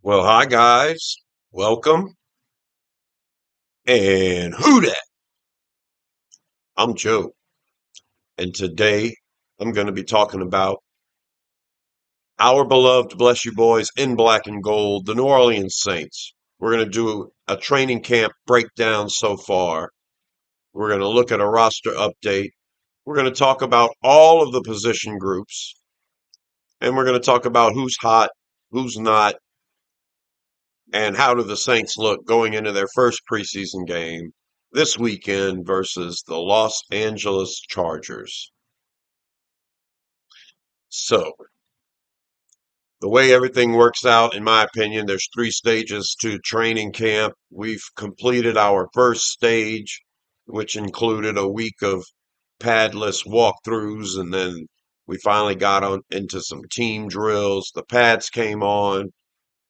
Well, hi guys. Welcome. And who dat? I'm Joe. And today I'm going to be talking about our beloved, bless you boys, in black and gold, the New Orleans Saints. We're going to do a training camp breakdown so far. We're going to look at a roster update. We're going to talk about all of the position groups. And we're going to talk about who's hot, who's not, and how do the Saints look going into their first preseason game this weekend versus the Los Angeles Chargers. So, the way everything works out, in my opinion, there's three stages to training camp. We've completed our first stage, which included a week of padless walkthroughs, and then we finally got on into some team drills. The pads came on,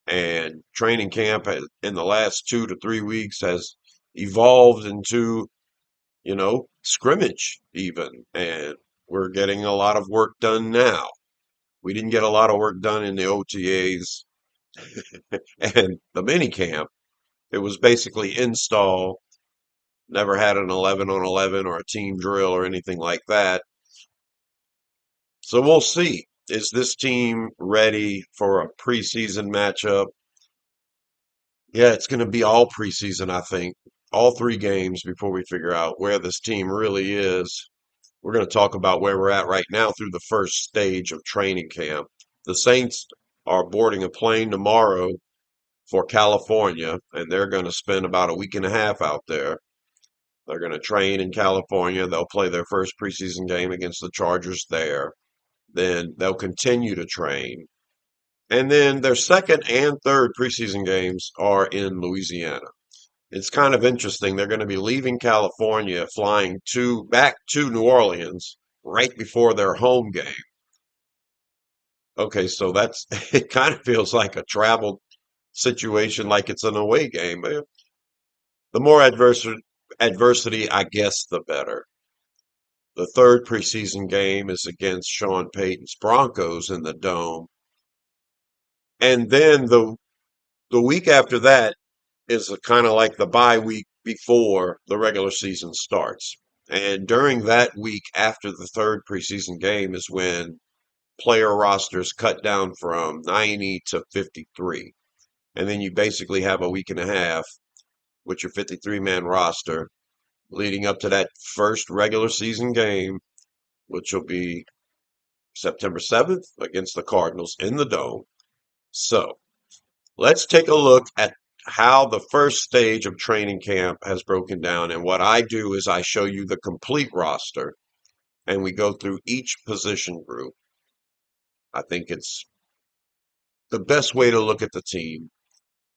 and training camp in the last 2 to 3 weeks has evolved into, scrimmage even, and we're getting a lot of work done now. We didn't get a lot of work done in the OTAs and the mini camp. It was basically install. Never had an 11 on 11 or a team drill or anything like that. So we'll see. Is this team ready for a preseason matchup? Yeah, it's going to be all preseason, I think. All three games before we figure out where this team really is. We're going to talk about where we're at right now through the first stage of training camp. The Saints are boarding a plane tomorrow for California, and they're going to spend about a week and a half out there. They're going to train in California. They'll play their first preseason game against the Chargers there. Then they'll continue to train. And then their second and third preseason games are in Louisiana. It's kind of interesting. They're going to be leaving California, flying back to New Orleans right before their home game. Okay, so that's it kind of feels like a travel situation, like it's an away game. The more adversity, I guess, the better. The third preseason game is against Sean Payton's Broncos in the Dome. And then the week after that is kind of like the bye week before the regular season starts. And during that week after the third preseason game is when player rosters cut down from 90 to 53. And then you basically have a week and a half with your 53-man roster leading up to that first regular season game, which will be September 7th against the Cardinals in the Dome. So let's take a look at how the first stage of training camp has broken down. And what I do is I show you the complete roster and we go through each position group. I think it's the best way to look at the team.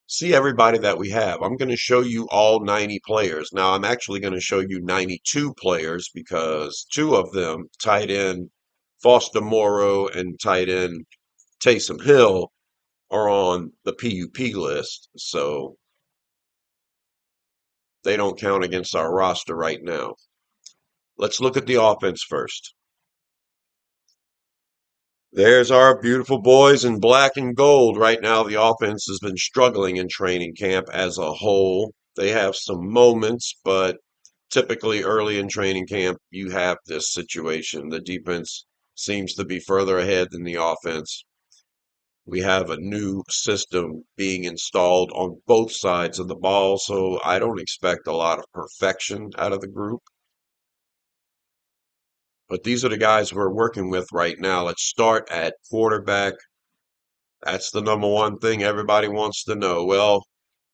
See everybody that we have. I'm going to show you all 90 players. Now, I'm actually going to show you 92 players because two of them, tight end Foster Moreau and tight end Taysom Hill, are on the PUP list. So they don't count against our roster right now. Let's look at the offense first. There's our beautiful boys in black and gold. Right now, the offense has been struggling in training camp as a whole. They have some moments, but typically early in training camp, you have this situation. The defense seems to be further ahead than the offense. We have a new system being installed on both sides of the ball, so I don't expect a lot of perfection out of the group. But these are the guys we're working with right now. Let's start at quarterback. That's the number one thing everybody wants to know. Well,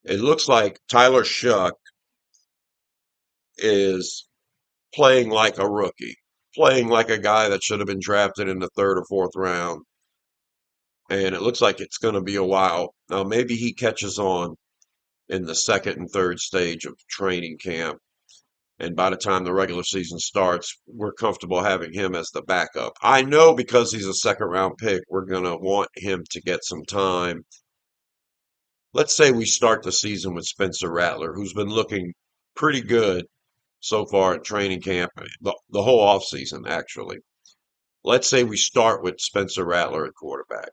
it looks like Tyler Shuck is playing like a rookie, playing like a guy that should have been drafted in the third or fourth round. And it looks like it's going to be a while. Now, maybe he catches on in the second and third stage of training camp. And by the time the regular season starts, we're comfortable having him as the backup. I know because he's a second round pick, we're going to want him to get some time. Let's say we start the season with Spencer Rattler, who's been looking pretty good so far at training camp, the whole offseason, actually. Let's say we start with Spencer Rattler at quarterback.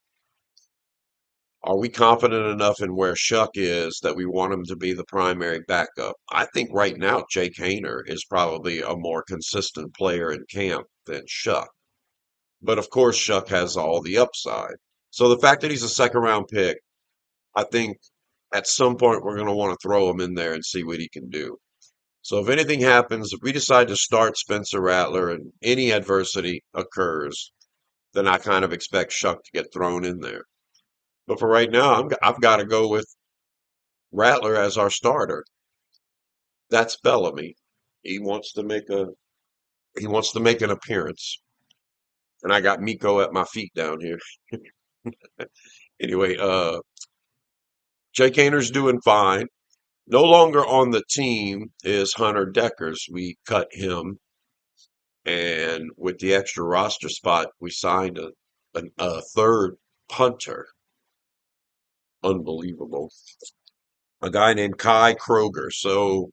Are we confident enough in where Shuck is that we want him to be the primary backup? I think right now Jake Hayner is probably a more consistent player in camp than Shuck. But of course, Shuck has all the upside. So the fact that he's a second round pick, I think at some point we're going to want to throw him in there and see what he can do. So if anything happens, if we decide to start Spencer Rattler and any adversity occurs, then I kind of expect Shuck to get thrown in there. But for right now, I've got to go with Rattler as our starter. That's Bellamy. He wants to make a he wants to make an appearance, and I got Miko at my feet down here. Anyway, Jake Hayner's doing fine. No longer on the team is Hunter Deckers. We cut him, and with the extra roster spot, we signed a third punter. Unbelievable. A guy named Kai Kroger. So,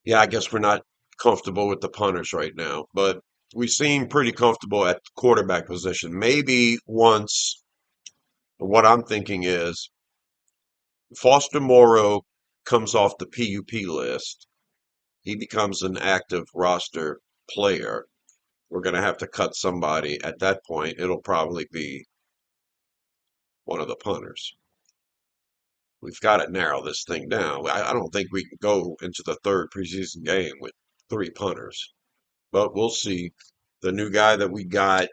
yeah, I guess we're not comfortable with the punters right now, but we seem pretty comfortable at the quarterback position. Maybe once, what I'm thinking is Foster Moreau comes off the PUP list, he becomes an active roster player. We're going to have to cut somebody. At that point, it'll probably be one of the punters. We've got to narrow this thing down. I don't think we can go into the third preseason game with three punters, but we'll see. The new guy that we got,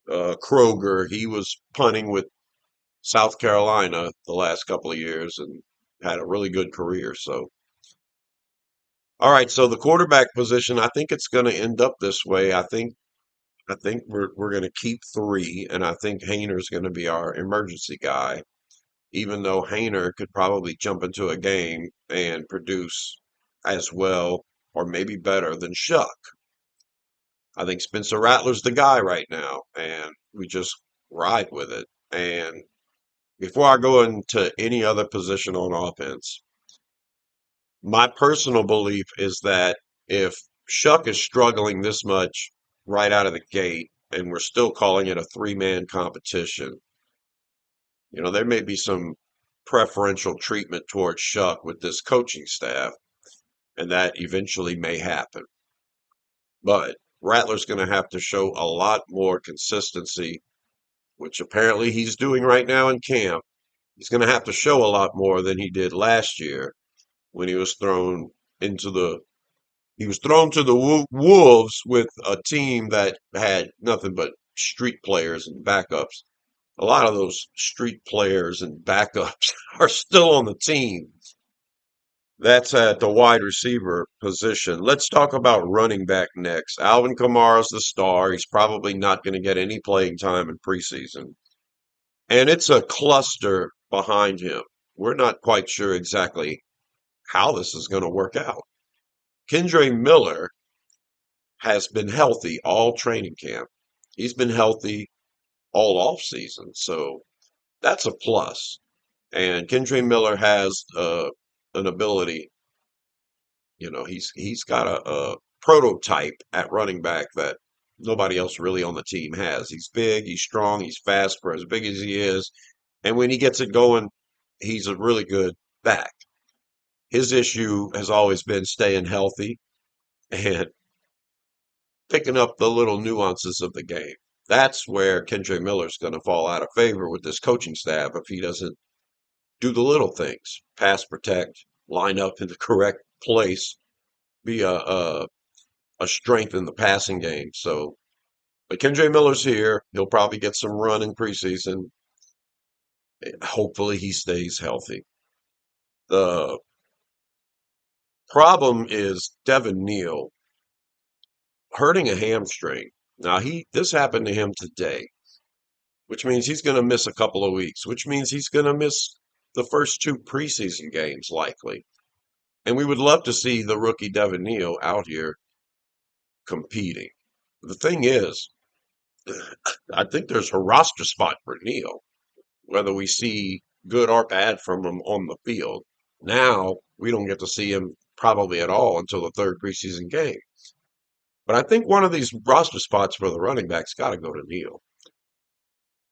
Kroger, he was punting with South Carolina the last couple of years and had a really good career. So, all right. So the quarterback position, I think it's going to end up this way. I think we're going to keep three, and I think Hayner's going to be our emergency guy, even though Hayner could probably jump into a game and produce as well or maybe better than Shuck. I think Spencer Rattler's the guy right now, and we just ride with it. And before I go into any other position on offense, my personal belief is that if Shuck is struggling this much right out of the gate, and we're still calling it a three-man competition, there may be some preferential treatment towards Shuck with this coaching staff, and that eventually may happen. But Rattler's going to have to show a lot more consistency, which apparently he's doing right now in camp. He's going to have to show a lot more than he did last year when into the he was thrown to the wolves with a team that had nothing but street players and backups. A lot of those street players and backups are still on the team. That's at the wide receiver position. Let's talk about running back next. Alvin Kamara's the star. He's probably not going to get any playing time in preseason. And it's a cluster behind him. We're not quite sure exactly how this is going to work out. Kendre Miller has been healthy all training camp. He's been healthy all off season. So that's a plus. And Kendre Miller has an ability. He's got a prototype at running back that nobody else really on the team has. He's big, he's strong, he's fast for as big as he is. And when he gets it going, he's a really good back. His issue has always been staying healthy and picking up the little nuances of the game. That's where Kendre Miller's going to fall out of favor with this coaching staff if he doesn't do the little things, pass protect, line up in the correct place, be a strength in the passing game. So, but Kendre Miller's here. He'll probably get some run in preseason. Hopefully, he stays healthy. The problem is Devin Neal hurting a hamstring. Now, this happened to him today, which means he's going to miss a couple of weeks, which means he's going to miss the first two preseason games likely. And we would love to see the rookie Devin Neal out here competing. The thing is, I think there's a roster spot for Neal, whether we see good or bad from him on the field. Now, we don't get to see him probably at all until the third preseason game. But I think one of these roster spots for the running backs got to go to Neal.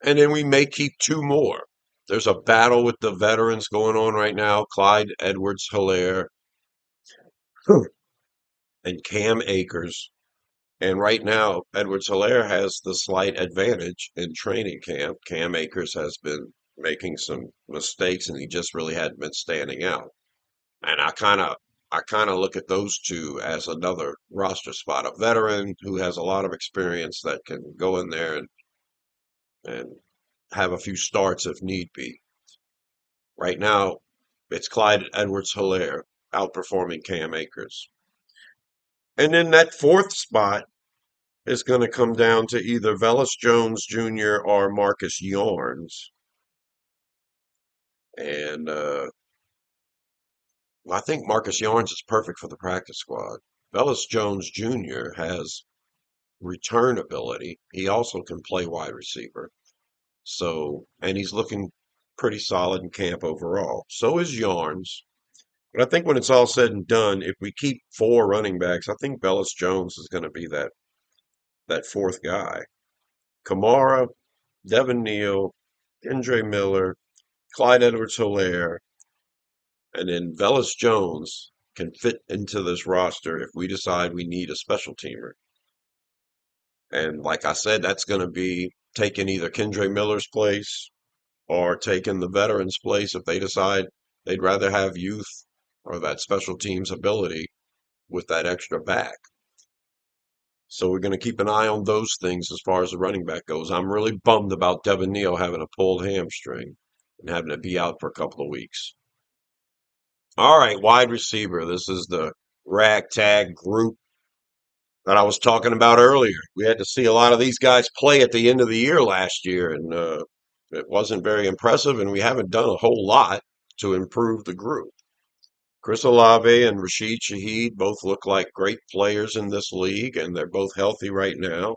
And then we may keep two more. There's a battle with the veterans going on right now. Clyde Edwards-Helaire and Cam Akers. And right now, Edwards-Helaire has the slight advantage in training camp. Cam Akers has been making some mistakes, and he just really hadn't been standing out. And I kind of look at those two as another roster spot. A veteran who has a lot of experience that can go in there and have a few starts if need be. Right now, it's Clyde Edwards-Helaire outperforming Cam Akers. And then that fourth spot is going to come down to either Velus Jones Jr. or Marcus Yarns. And I think Marcus Yarns is perfect for the practice squad. Velus Jones Jr. has return ability. He also can play wide receiver. So, and he's looking pretty solid in camp overall. So is Yarns. But I think when it's all said and done, if we keep four running backs, I think Velus Jones is going to be that fourth guy. Kamara, Devin Neal, Kendre Miller, Clyde Edwards-Helaire, and then Velus Jones can fit into this roster if we decide we need a special teamer. And like I said, that's going to be taking either Kendre Miller's place or taking the veterans' place if they decide they'd rather have youth or that special teams ability with that extra back. So we're going to keep an eye on those things as far as the running back goes. I'm really bummed about Devin Neal having a pulled hamstring and having to be out for a couple of weeks. All right, wide receiver. This is the ragtag group that I was talking about earlier. We had to see a lot of these guys play at the end of the year last year, and it wasn't very impressive, and we haven't done a whole lot to improve the group. Chris Olave and Rashid Shaheed both look like great players in this league, and they're both healthy right now,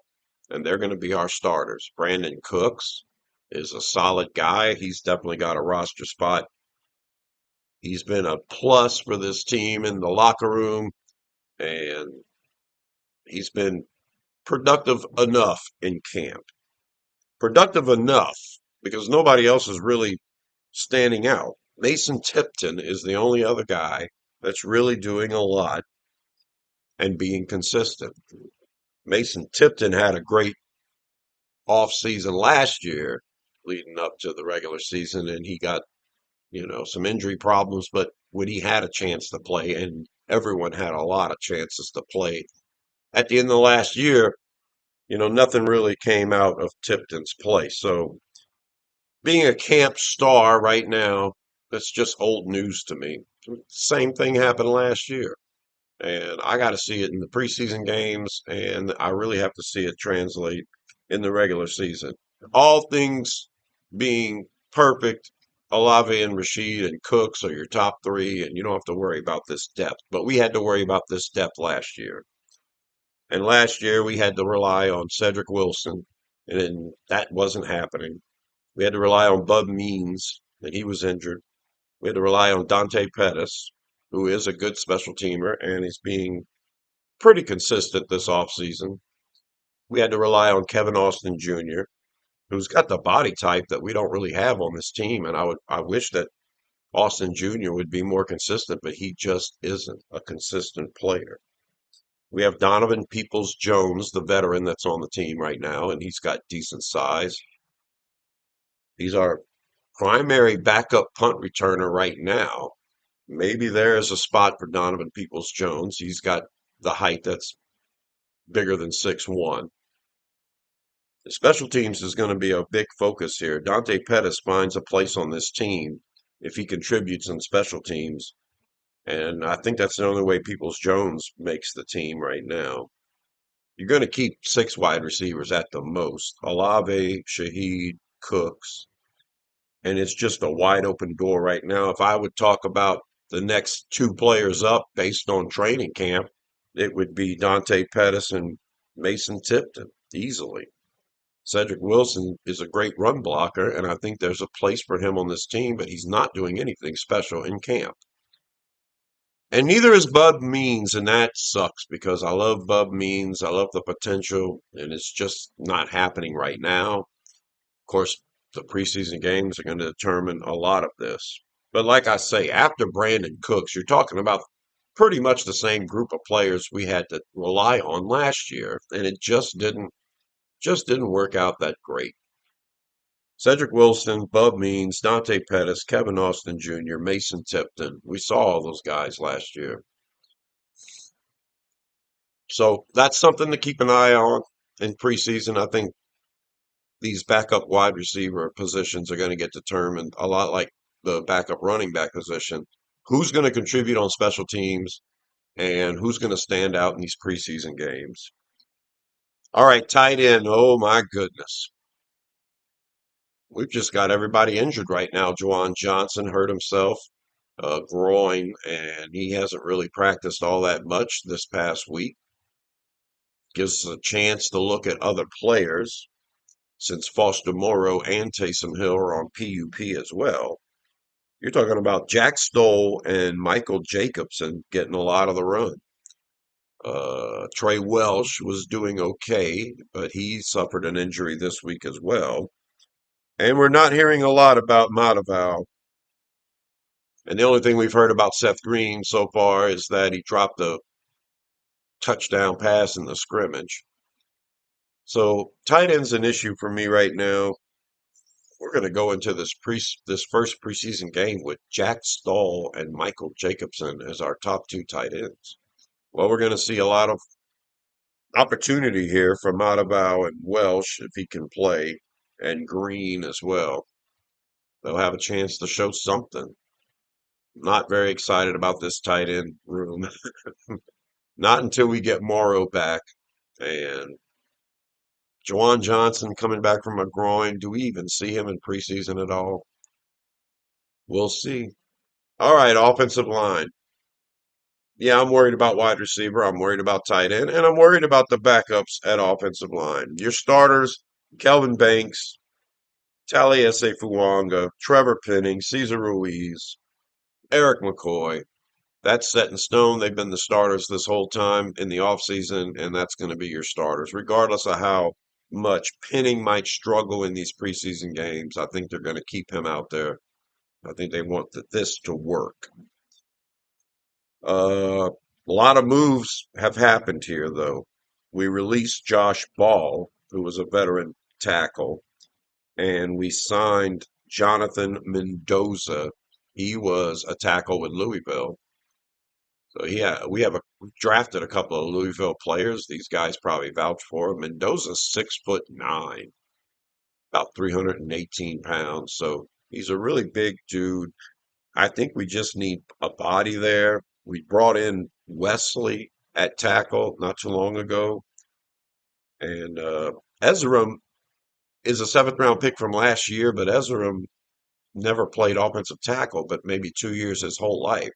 and they're going to be our starters. Brandon Cooks is a solid guy. He's definitely got a roster spot. He's been a plus for this team in the locker room, and he's been productive enough in camp. Productive enough because nobody else is really standing out. Mason Tipton is the only other guy that's really doing a lot and being consistent. Mason Tipton had a great off season last year leading up to the regular season, and he got, some injury problems, but when he had a chance to play, and everyone had a lot of chances to play at the end of the last year, nothing really came out of Tipton's play. So being a camp star right now, that's just old news to me. Same thing happened last year. And I got to see it in the preseason games, and I really have to see it translate in the regular season. All things being perfect, Olave and Rashid and Cooks are your top three, and you don't have to worry about this depth. But we had to worry about this depth last year. And last year we had to rely on Cedric Wilson, and that wasn't happening. We had to rely on Bub Means, and he was injured. We had to rely on Dante Pettis, who is a good special teamer and is being pretty consistent this offseason. We had to rely on Kevin Austin Jr., who's got the body type that we don't really have on this team. And I wish that Austin Jr. would be more consistent, but he just isn't a consistent player. We have Donovan Peoples Jones, the veteran that's on the team right now, and he's got decent size. He's our primary backup punt returner right now. Maybe there is a spot for Donovan Peoples Jones. He's got the height that's bigger than 6'1". The special teams is going to be a big focus here. Dante Pettis finds a place on this team if he contributes in special teams. And I think that's the only way Peoples Jones makes the team right now. You're going to keep six wide receivers at the most. Olave, Shaheed, Cooks. And it's just a wide open door right now. If I would talk about the next two players up based on training camp, it would be Dante Pettis and Mason Tipton easily. Cedric Wilson is a great run blocker, and I think there's a place for him on this team, but he's not doing anything special in camp. And neither is Bub Means, and that sucks because I love Bub Means. I love the potential, and it's just not happening right now. Of course, the preseason games are going to determine a lot of this. But like I say, after Brandon Cooks, you're talking about pretty much the same group of players we had to rely on last year, and it just didn't work out that great. Cedric Wilson, Bub Means, Dante Pettis, Kevin Austin Jr., Mason Tipton. We saw all those guys last year. So that's something to keep an eye on in preseason. I think these backup wide receiver positions are going to get determined a lot like the backup running back position. Who's going to contribute on special teams and who's going to stand out in these preseason games? All right, tight end. Oh my goodness. We've just got everybody injured right now. Juwan Johnson hurt himself, groin, and he hasn't really practiced all that much this past week. Gives us a chance to look at other players since Foster Moreau and Taysom Hill are on PUP as well. You're talking about Jack Stoll and Michael Jacobson getting a lot of the run. Trey Welsh was doing okay, but he suffered an injury this week as well. And we're not hearing a lot about Mataval. And the only thing we've heard about Seth Green so far is that he dropped a touchdown pass in the scrimmage. So tight end's an issue for me right now. We're going to go into this first preseason game with Jack Stoll and Michael Jacobson as our top two tight ends. Well, we're going to see a lot of opportunity here for Matavao and Welsh if he can play, and Green as well. They'll have a chance to show something. Not very excited about this tight end room. Not until we get Morrow back and Juwan Johnson coming back from a groin. Do we even see him in preseason at all? We'll see. All right, offensive line. Yeah, I'm worried about wide receiver. I'm worried about tight end, and I'm worried about the backups at offensive line. Your starters, Kelvin Banks, Taliesin Fuanga, Trevor Penning, Cesar Ruiz, Eric McCoy. That's set in stone. They've been the starters this whole time in the offseason, and that's going to be your starters. Regardless of how much Penning might struggle in these preseason games, I think they're going to keep him out there. I think they want this to work. A lot of moves have happened here, though. We released Josh Ball, who was a veteran tackle, and we signed Jonathan Mendoza. He was a tackle with Louisville. So yeah, we drafted a couple of Louisville players. These guys probably vouch for him. Mendoza's 6'9", about 318 pounds. So he's a really big dude. I think we just need a body there. We brought in Wesley at tackle not too long ago, and Ezram is a seventh round pick from last year, but Ezram never played offensive tackle, but maybe 2 years his whole life.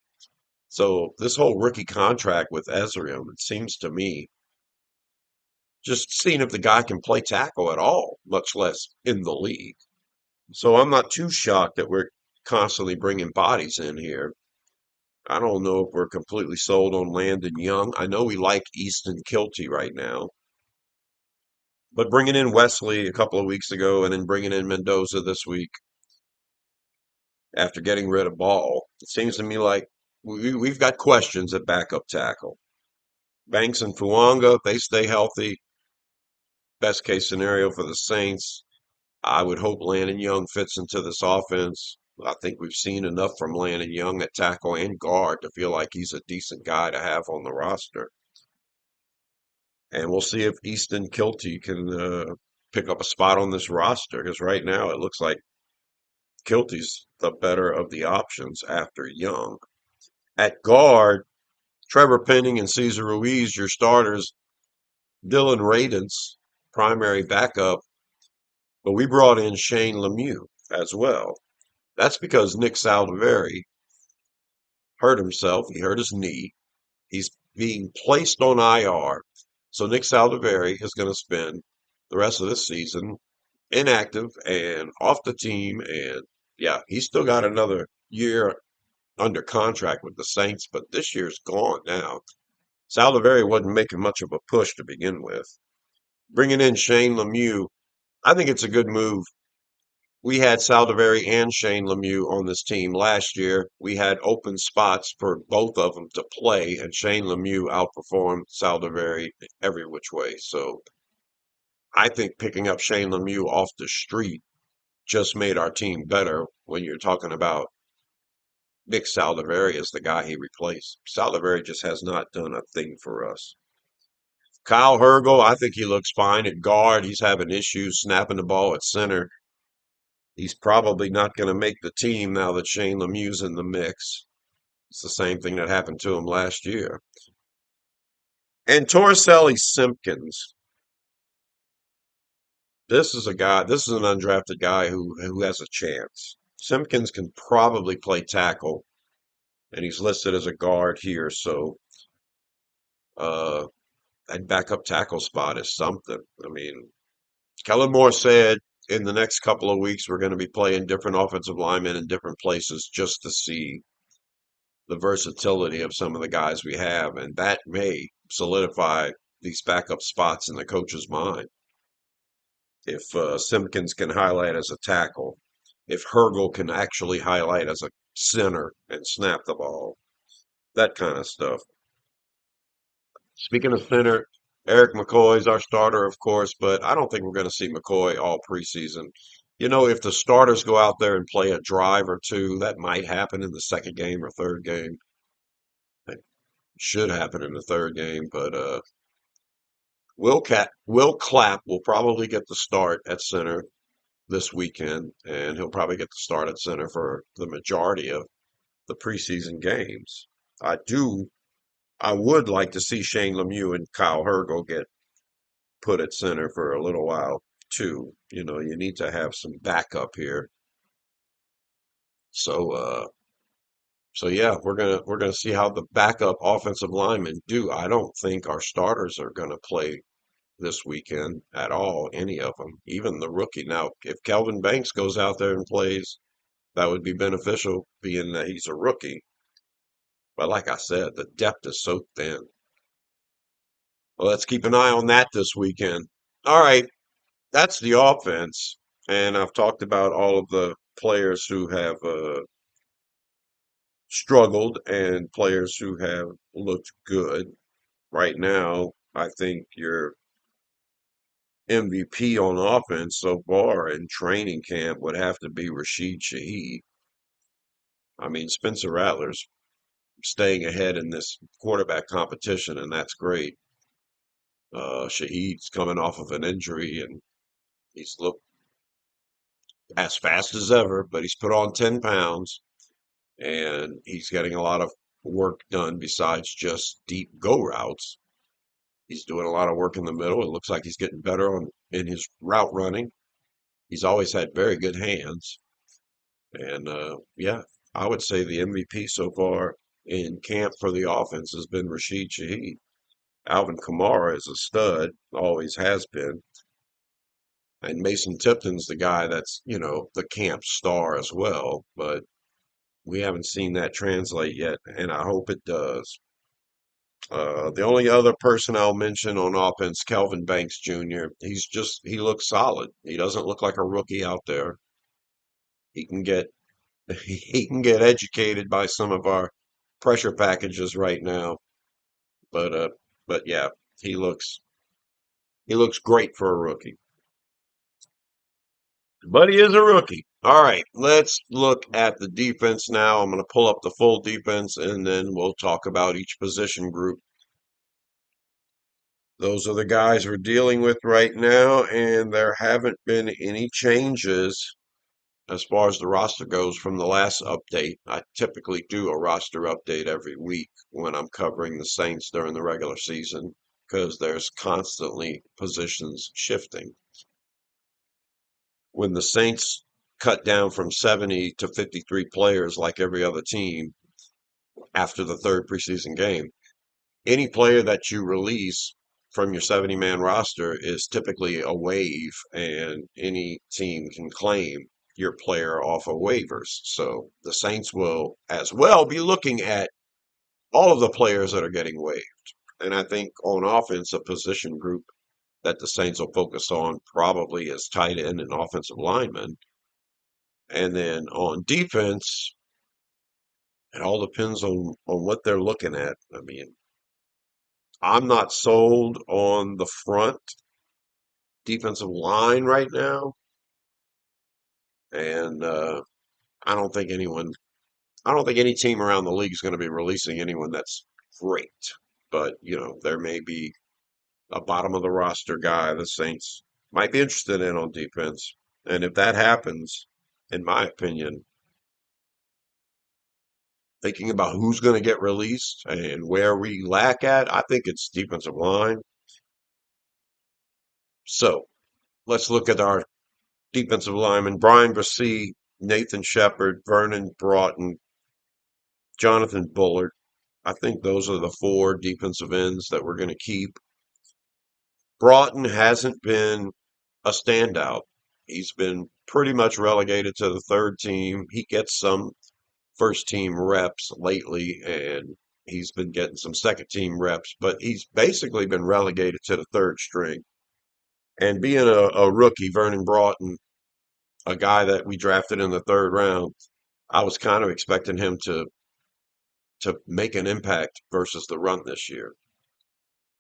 So this whole rookie contract with Ezram, it seems to me, just seeing if the guy can play tackle at all, much less in the league. So I'm not too shocked that we're constantly bringing bodies in here. I don't know if we're completely sold on Landon Young. I know we like Easton Kilty right now, but bringing in Wesley a couple of weeks ago and then bringing in Mendoza this week after getting rid of Ball, it seems to me like we've got questions at backup tackle. Banks and Fuanga, if they stay healthy, best case scenario for the Saints. I would hope Landon Young fits into this offense. I think we've seen enough from Landon Young at tackle and guard to feel like he's a decent guy to have on the roster. And we'll see if Easton Kilty can pick up a spot on this roster because right now it looks like Kilty's the better of the options after Young. At guard, Trevor Penning and Cesar Ruiz, your starters. Dylan Radens, primary backup, but we brought in Shane Lemieux as well. That's because Nick Saldiveri hurt himself. He hurt his knee. He's being placed on IR. So Nick Saldiveri is going to spend the rest of this season inactive and off the team. And yeah, he's still got another year under contract with the Saints, but this year's gone now. Saldiveri wasn't making much of a push to begin with. Bringing in Shane Lemieux, I think it's a good move. we had Saldiveri and Shane Lemieux on this team last year. We had open spots for both of them to play, and Shane Lemieux outperformed Saldiveri every which way. So I think picking up Shane Lemieux off the street just made our team better when you're talking about Nick Saldiveri as the guy he replaced. Saldiveri just has not done a thing for us. Kyle Hergel, I think he looks fine at guard. He's having issues snapping the ball at center. He's probably not going to make the team now that Shane Lemieux's in the mix. It's the same thing that happened to him last year. And Torricelli Simpkins. This is an undrafted guy who has a chance. Simpkins can probably play tackle, and he's listed as a guard here, so uh, that backup tackle spot is something. I mean, Kellen Moore said in the next couple of weeks we're going to be playing different offensive linemen in different places just to see the versatility of some of the guys we have, and that may solidify these backup spots in the coach's mind. If Simpkins can highlight as a tackle, if Hergel can actually highlight as a center and snap the ball, that kind of stuff. Speaking of center, Eric McCoy's our starter, of course, but I don't think we're going to see McCoy all preseason. You know, if the starters go out there and play a drive or two, that might happen in the second game or third game. It should happen in the third game, but Will Clapp will probably get the start at center this weekend, and he'll probably get the start at center for the majority of the preseason games. I do. I would like to see Shane Lemieux and Kyle Hergel get put at center for a little while too. You know, you need to have some backup here. So, so yeah, we're gonna see how the backup offensive linemen do. I don't think our starters are gonna play this weekend at all, any of them, even the rookie. Now, if Kelvin Banks goes out there and plays, that would be beneficial, being that he's a rookie. But like I said, the depth is so thin. Well, let's keep an eye on that this weekend. All right, that's the offense, and I've talked about all of the players who have struggled and players who have looked good. Right now, I think your MVP on offense so far in training camp would have to be Rashid Shaheed. I mean, Spencer Rattler's staying ahead in this quarterback competition, and that's great. Shaheed's coming off of an injury, and he's looked as fast as ever, but he's put on 10 pounds, and he's getting a lot of work done besides just deep go routes. He's doing a lot of work in the middle. It looks like he's getting better in his route running. He's always had very good hands. And yeah, I would say the MVP so far in camp for the offense has been Rashid Shaheed. Alvin Kamara is a stud, always has been. And Mason Tipton's the guy that's, you know, the camp star as well. But we haven't seen that translate yet, and I hope it does. The only other person I'll mention on offense, Kelvin Banks Jr. He looks solid. He doesn't look like a rookie out there. He can get he can get educated by some of our pressure packages right now. But but yeah, he looks he looks great for a rookie. But he is a rookie. All right, let's look at the defense now. I'm going to pull up the full defense and then we'll talk about each position group. Those are the guys we're dealing with right now, and there haven't been any changes as far as the roster goes from the last update. I typically do a roster update every week when I'm covering the Saints during the regular season because there's constantly positions shifting. When the Saints cut down from 70 to 53 players like every other team after the third preseason game, any player that you release from your 70-man roster is typically a waive, and any team can claim your player off of waivers. So the Saints will as well be looking at all of the players that are getting waived. And I think on offense, a position group that the Saints will focus on probably is tight end and offensive lineman. And then on defense, it all depends on what they're looking at. I mean, I'm not sold on the front defensive line right now, and I don't think anyone, I don't think any team around the league is going to be releasing anyone that's great. But there may be a bottom of the roster guy the Saints might be interested in on defense, and if that happens, in my opinion, thinking about who's going to get released and where we lack at, I think it's defensive line. So let's look at our defensive linemen: Brian Bresee, Nathan Shepard, Vernon Broughton, Jonathan Bullard. I think those are the four defensive ends that we're going to keep. Broughton hasn't been a standout. He's been pretty much relegated to the third team. He gets some first team reps lately, and he's been getting some second team reps, but he's basically been relegated to the third string. And being a rookie, Vernon Broughton, a guy that we drafted in the third round, I was kind of expecting him to make an impact versus the run this year,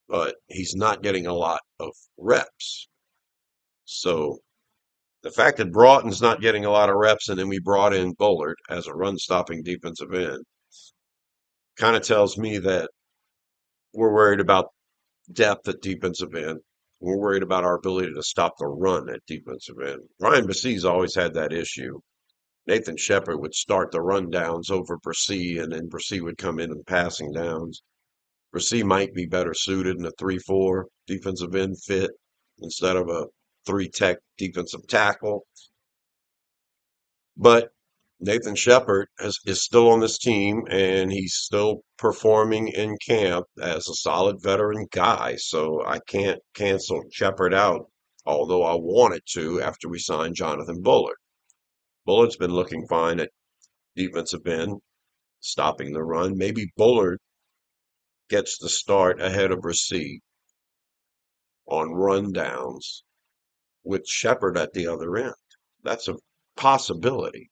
but he's not getting a lot of reps. So the fact that Broughton's not getting a lot of reps, and then we brought in Bullard as a run stopping defensive end, kind of tells me that we're worried about depth at defensive end. We're worried about our ability to stop the run at defensive end. Ryan Basee's always had that issue. Nathan Shepard would start the run downs over Bresee, and then Bresee would come in and passing downs. Bresee might be better suited in a 3-4 defensive end fit instead of a 3-tech defensive tackle. But Nathan Shepard is still on this team, and he's still performing in camp as a solid veteran guy. So I can't cancel Shepard out, although I wanted to after we signed Jonathan Bullard. Bullard's been looking fine at defensive end, stopping the run. Maybe Bullard gets the start ahead of Rasee on run downs with Shepard at the other end. That's a possibility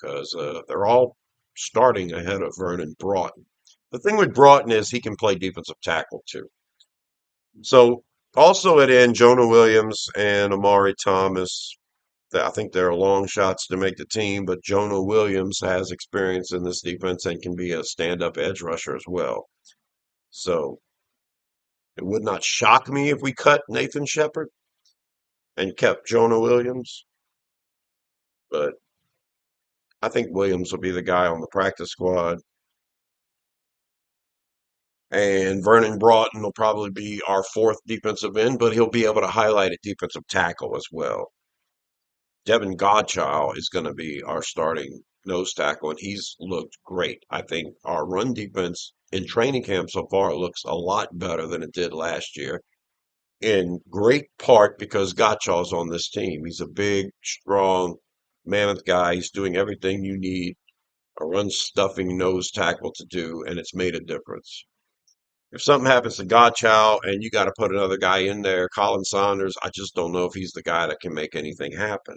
because they're all starting ahead of Vernon Broughton. The thing with Broughton is he can play defensive tackle too. So also at end, Jonah Williams and Amari Thomas. I think they're long shots to make the team, but Jonah Williams has experience in this defense and can be a stand-up edge rusher as well. So it would not shock me if we cut Nathan Shepard and kept Jonah Williams, but I think Williams will be the guy on the practice squad. And Vernon Broughton will probably be our fourth defensive end, but he'll be able to highlight a defensive tackle as well. Devin Godchild is going to be our starting nose tackle, and he's looked great. I think our run defense in training camp so far looks a lot better than it did last year, in great part because Godchild's on this team. He's a big, strong, mammoth guy. He's doing everything you need a run stuffing nose tackle to do, and it's made a difference. If something happens to Godchild and you got to put another guy in there, Colin Saunders, I just don't know if he's the guy that can make anything happen.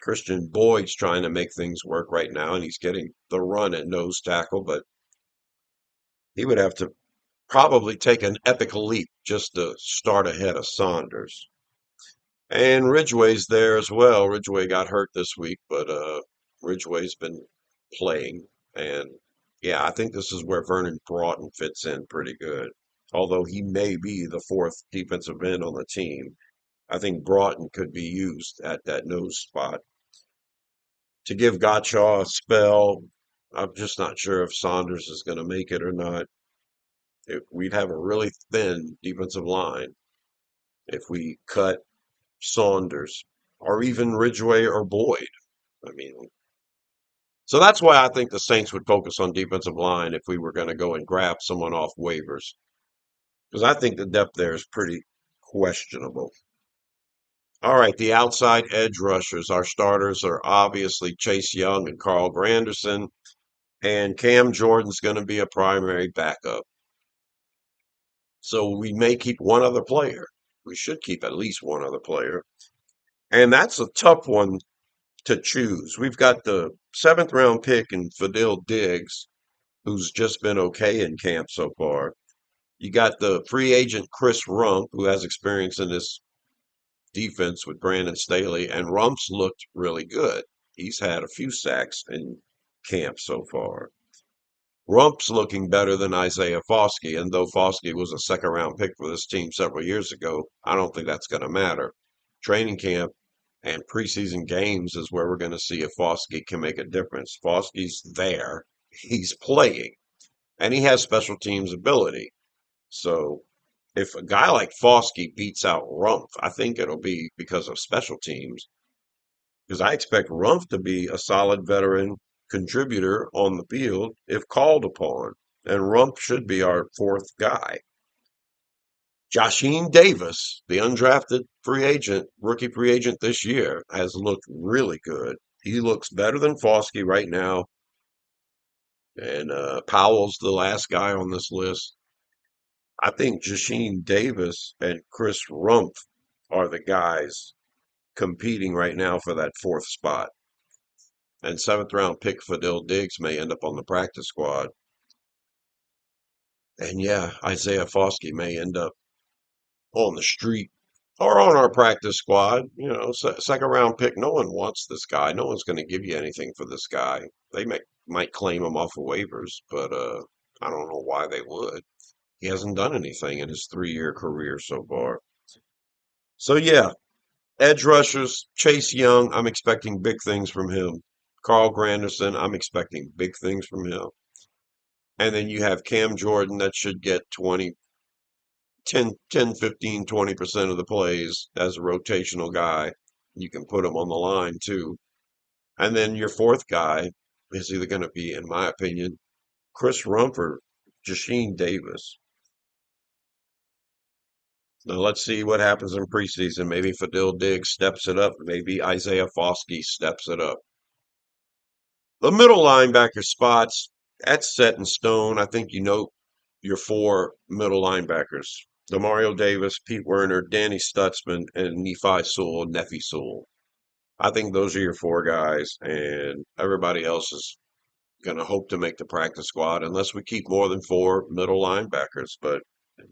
Christian Boyd's trying to make things work right now, and he's getting the run at nose tackle, but he would have to probably take an epic leap just to start ahead of Saunders. And Ridgway's there as well. Ridgway got hurt this week, but Ridgway's been playing. And yeah, I think this is where Vernon Broughton fits in pretty good. Although he may be the fourth defensive end on the team, I think Broughton could be used at that nose spot. To give Gottschall a spell, I'm just not sure if Saunders is going to make it or not. We'd have a really thin defensive line if we cut Saunders or even Ridgway or Boyd. I mean, so that's why I think the Saints would focus on defensive line if we were going to go and grab someone off waivers. Because I think the depth there is pretty questionable. All right, the outside edge rushers. Our starters are obviously Chase Young and Carl Granderson, and Cam Jordan's going to be a primary backup. So we may keep one other player. We should keep at least one other player. And that's a tough one to choose. We've got the seventh round pick in Fadil Diggs, who's just been okay in camp so far. You got the free agent Chris Rump, who has experience in this defense with Brandon Staley, and Rump's looked really good. He's had a few sacks in camp so far. Rump's looking better than Isaiah Foskey, and though Foskey was a second round pick for this team several years ago, I don't think that's going to matter. Training camp and preseason games is where we're going to see if Foskey can make a difference. Foskey's there, he's playing, and he has special teams ability. So if a guy like Foskey beats out Rumpf, I think it'll be because of special teams. Because I expect Rumpf to be a solid veteran contributor on the field if called upon. And Rumpf should be our fourth guy. Josheen Davis, the undrafted free agent, rookie free agent this year, has looked really good. He looks better than Foskey right now. And Powell's the last guy on this list. I think Josheen Davis and Chris Rumpf are the guys competing right now for that fourth spot. And seventh round pick Fadil Diggs may end up on the practice squad. And yeah, Isaiah Foskey may end up on the street or on our practice squad. You know, second round pick. No one wants this guy. No one's going to give you anything for this guy. They might claim him off of waivers, but I don't know why they would. He hasn't done anything in his 3 year career so far. So yeah, edge rushers, Chase Young, I'm expecting big things from him. Carl Granderson, I'm expecting big things from him. And then you have Cam Jordan that should get 10, 15, 20% of the plays as a rotational guy. You can put him on the line too. And then your fourth guy is either going to be, in my opinion, Chris Rumford, Jasheen Davis. Now let's see what happens in preseason. Maybe Fadil Diggs steps it up. Maybe Isaiah Foskey steps it up. The middle linebacker spots, that's set in stone. I think you know your four middle linebackers. Demario Davis, Pete Werner, Danny Stutzman, and Nephi Sewell. I think those are your four guys, and everybody else is going to hope to make the practice squad unless we keep more than four middle linebackers. But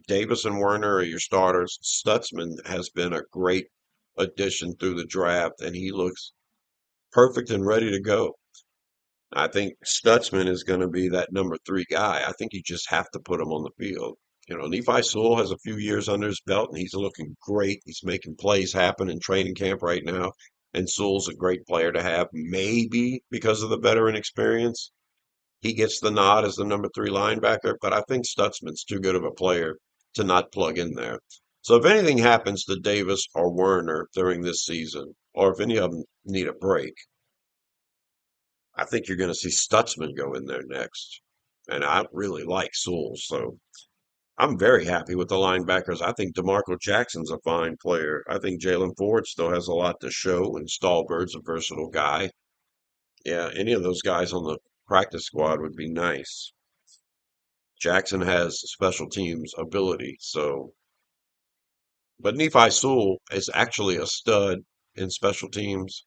Davis and Werner are your starters. Stutzman has been a great addition through the draft, and he looks perfect and ready to go. I think Stutzman is going to be that number three guy. I think you just have to put him on the field. You know, Nephi Sewell has a few years under his belt, and he's looking great. He's making plays happen in training camp right now. And Sewell's a great player to have, maybe because of the veteran experience. He gets the nod as the number three linebacker, but I think Stutzman's too good of a player to not plug in there. So if anything happens to Davis or Werner during this season, or if any of them need a break, I think you're going to see Stutzman go in there next. And I really like Sewell, so I'm very happy with the linebackers. I think DeMarco Jackson's a fine player. I think Jalen Ford still has a lot to show, and Stallbird's a versatile guy. Yeah, any of those guys on the practice squad would be nice. Jackson has special teams ability, so but Nephi Sewell is actually a stud in special teams,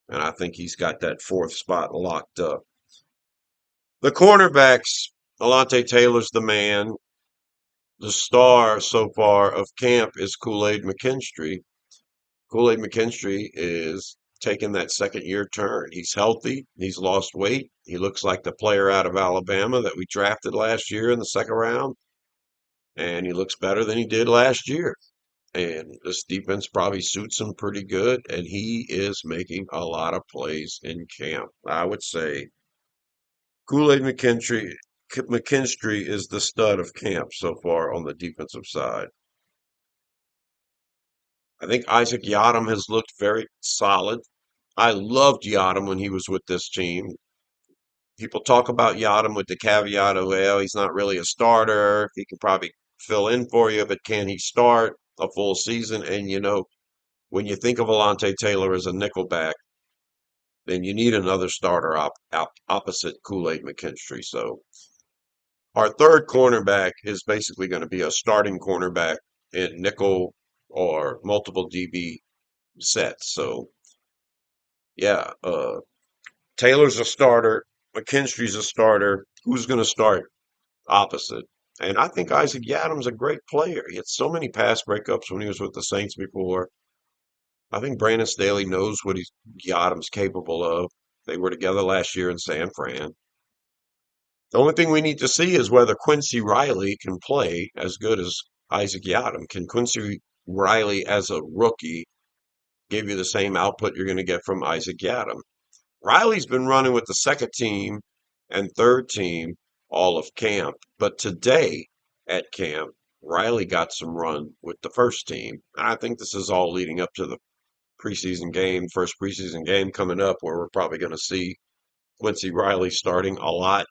and I think he's got that fourth spot locked up. The cornerbacks, Alante Taylor's the man. The star so far of camp is Kool-Aid McKinstry. Kool-Aid McKinstry is taking that second year turn. He's healthy. He's lost weight. He looks like the player out of Alabama that we drafted last year in the second round. And he looks better than he did last year. And this defense probably suits him pretty good. And he is making a lot of plays in camp. I would say Kool-Aid McKinstry is the stud of camp so far on the defensive side. I think Isaac Yiadom has looked very solid. I loved Yiadom when he was with this team. People talk about Yiadom with the caveat of, well, he's not really a starter. He can probably fill in for you, but can he start a full season? And, you know, when you think of Alante Taylor as a nickelback, then you need another starter opposite Kool-Aid McKinstry. So our third cornerback is basically going to be a starting cornerback in nickel or multiple DB sets. So Yeah, Taylor's a starter. McKinstry's a starter. Who's going to start opposite? And I think Isaac Yadam's a great player. He had so many pass breakups when he was with the Saints before. I think Brandon Staley knows what Yadam's capable of. They were together last year in San Fran. The only thing we need to see is whether Quincy Riley can play as good as Isaac Yadam. Can Quincy Riley, as a rookie, give you the same output you're going to get from Isaac Yadam? Riley's been running with the second team and third team all of camp, but today at camp, Riley got some run with the first team. And I think this is all leading up to the preseason game, first preseason game coming up, where we're probably going to see Quincy Riley starting a lot.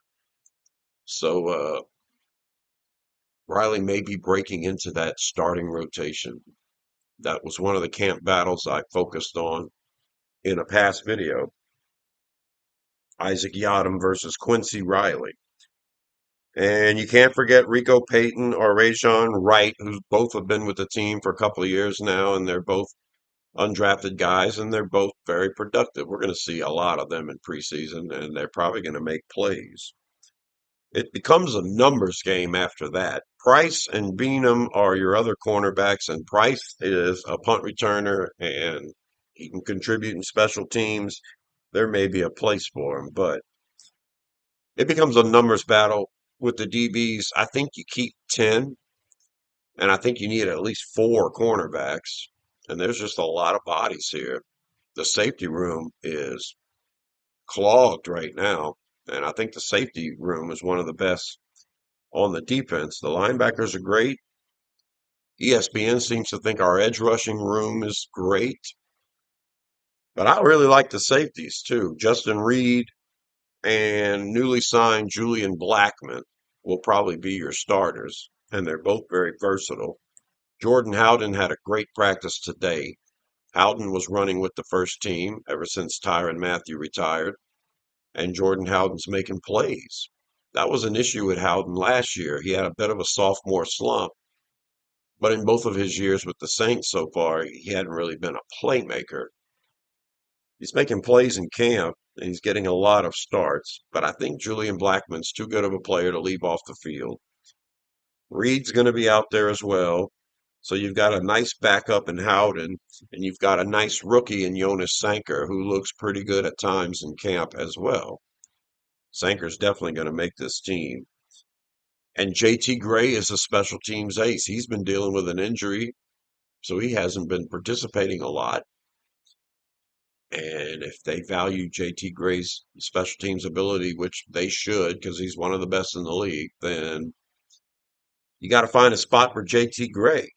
So Riley may be breaking into that starting rotation. That was one of the camp battles I focused on in a past video. Isaac Yadam versus Quincy Riley. And you can't forget Rico Payton or Rajon Wright, who both have been with the team for a couple of years now, and they're both undrafted guys, and they're both very productive. We're going to see a lot of them in preseason, and they're probably going to make plays. It becomes a numbers game after that. Price and Beenum are your other cornerbacks, and Price is a punt returner, and he can contribute in special teams. There may be a place for him, but it becomes a numbers battle with the DBs. I think you keep 10, and I think you need at least four cornerbacks. And there's just a lot of bodies here. The safety room is clogged right now. And I think the safety room is one of the best on the defense. The linebackers are great. ESPN seems to think our edge rushing room is great. But I really like the safeties too. Justin Reed and newly signed Julian Blackman will probably be your starters. And they're both very versatile. Jordan Howden had a great practice today. Howden was running with the first team ever since Tyrann Mathieu retired, and Jordan Howden's making plays. That was an issue with Howden last year. He had a bit of a sophomore slump, but in both of his years with the Saints so far, he hadn't really been a playmaker. He's making plays in camp, and he's getting a lot of starts, but I think Julian Blackman's too good of a player to leave off the field. Reed's going to be out there as well. So you've got a nice backup in Howden, and you've got a nice rookie in Jonas Sanker, who looks pretty good at times in camp as well. Sanker's definitely going to make this team. And JT Gray is a special teams ace. He's been dealing with an injury, so he hasn't been participating a lot. And if they value JT Gray's special teams ability, which they should, because he's one of the best in the league, then you got to find a spot for JT Gray.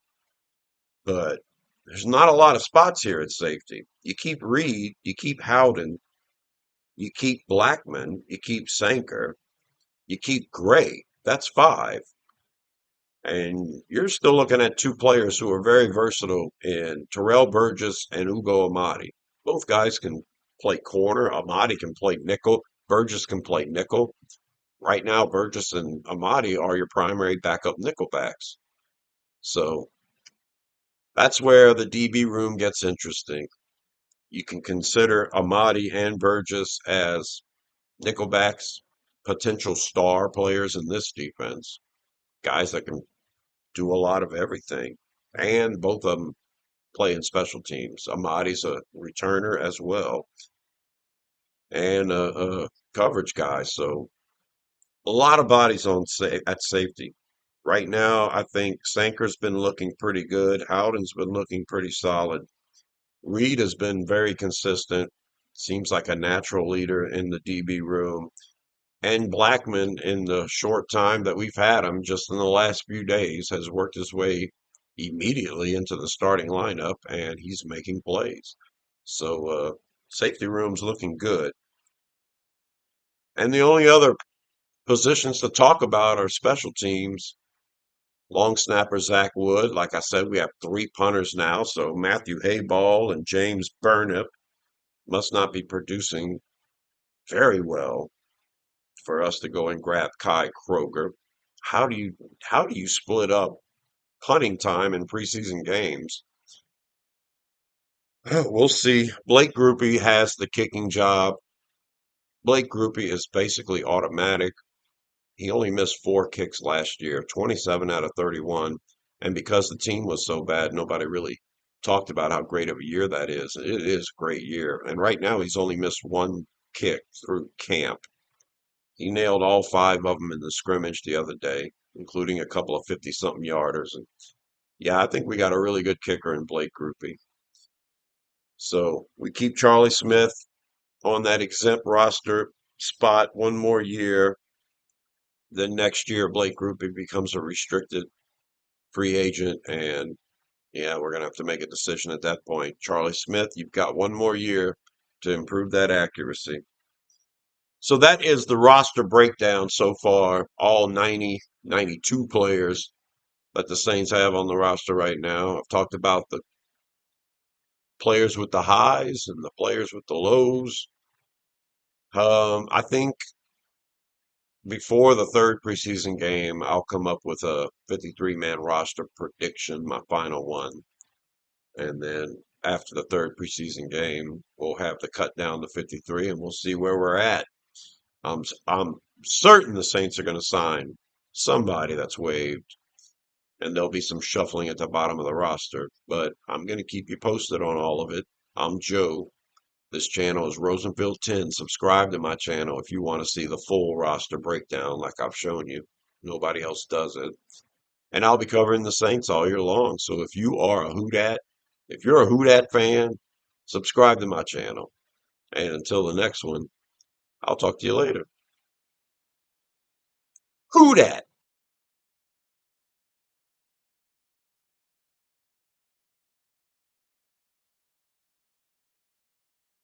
But there's not a lot of spots here at safety. You keep Reed, you keep Howden, you keep Blackman, you keep Sanker, you keep Gray. That's five. And you're still looking at two players who are very versatile in Terrell Burgess and Ugo Amadi. Both guys can play corner. Amadi can play nickel. Burgess can play nickel. Right now, Burgess and Amadi are your primary backup nickelbacks. So that's where the DB room gets interesting. You can consider Amadi and Burgess as nickelbacks, potential star players in this defense, guys that can do a lot of everything. And both of them play in special teams. Amadi's a returner as well and a coverage guy. So a lot of bodies on at safety. Right now, I think Sanker's been looking pretty good. Howden's been looking pretty solid. Reed has been very consistent. Seems like a natural leader in the DB room. And Blackman, in the short time that we've had him, just in the last few days, has worked his way immediately into the starting lineup, and he's making plays. So safety room's looking good. And the only other positions to talk about are special teams. Long snapper Zach Wood. Like I said, we have three punters now, so Matthew Hayball and James Burnip must not be producing very well for us to go and grab Kai Kroger. How do you split up punting time in preseason games? We'll see. Blake Groupie has the kicking job. Blake Groupie is basically automatic. He only missed 4 kicks last year, 27 out of 31. And because the team was so bad, nobody really talked about how great of a year that is. It is a great year. And right now, he's only missed 1 kick through camp. He nailed all 5 of them in the scrimmage the other day, including a couple of 50-something yarders. And yeah, I think we got a really good kicker in Blake Groupie. So we keep Charlie Smith on that exempt roster spot one more year. Then next year, Blake Groupie becomes a restricted free agent. And yeah, we're going to have to make a decision at that point. Charlie Smith, you've got one more year to improve that accuracy. So that is the roster breakdown so far. All 90, 92 players that the Saints have on the roster right now. I've talked about the players with the highs and the players with the lows. I think before the third preseason game, I'll come up with a 53-man roster prediction, my final one. And then after the third preseason game, we'll have the cut down to 53 and we'll see where we're at. I'm certain the Saints are going to sign somebody that's waived, and there'll be some shuffling at the bottom of the roster. But I'm going to keep you posted on all of it. I'm Joe. This channel is Rosenfield 10. Subscribe to my channel if you want to see the full roster breakdown like I've shown you. Nobody else does it. And I'll be covering the Saints all year long. So if you are a if you're a Houdat fan, subscribe to my channel. And until the next one, I'll talk to you later. Houdat!